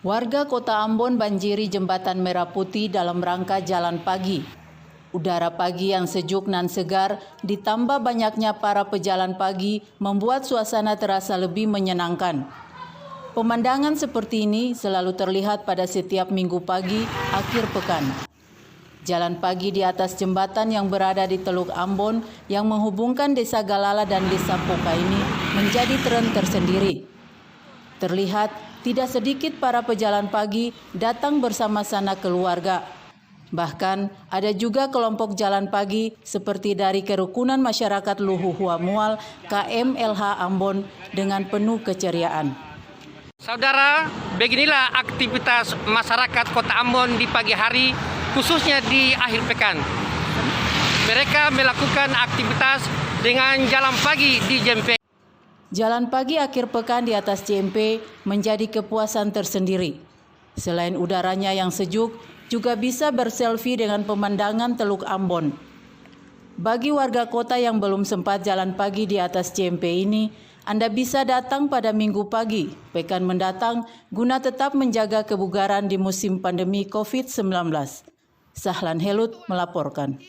Warga Kota Ambon banjiri Jembatan Merah Putih dalam rangka jalan pagi. Udara pagi yang sejuk dan segar ditambah banyaknya para pejalan pagi membuat suasana terasa lebih menyenangkan. Pemandangan seperti ini selalu terlihat pada setiap minggu pagi akhir pekan. Jalan pagi di atas jembatan yang berada di Teluk Ambon yang menghubungkan Desa Galala dan Desa Poka ini menjadi tren tersendiri. Terlihat tidak sedikit para pejalan pagi datang bersama sanak keluarga. Bahkan ada juga kelompok jalan pagi seperti dari Kerukunan Masyarakat Luhuhua Mual KMLH Ambon dengan penuh keceriaan. Saudara, beginilah aktivitas masyarakat Kota Ambon di pagi hari, khususnya di akhir pekan. Mereka melakukan aktivitas dengan jalan pagi di JMP. Jalan pagi akhir pekan di atas JMP menjadi kepuasan tersendiri. Selain udaranya yang sejuk, juga bisa berselfie dengan pemandangan Teluk Ambon. Bagi warga kota yang belum sempat jalan pagi di atas JMP ini, Anda bisa datang pada minggu pagi, pekan mendatang, guna tetap menjaga kebugaran di musim pandemi COVID-19. Sahlan Helut melaporkan.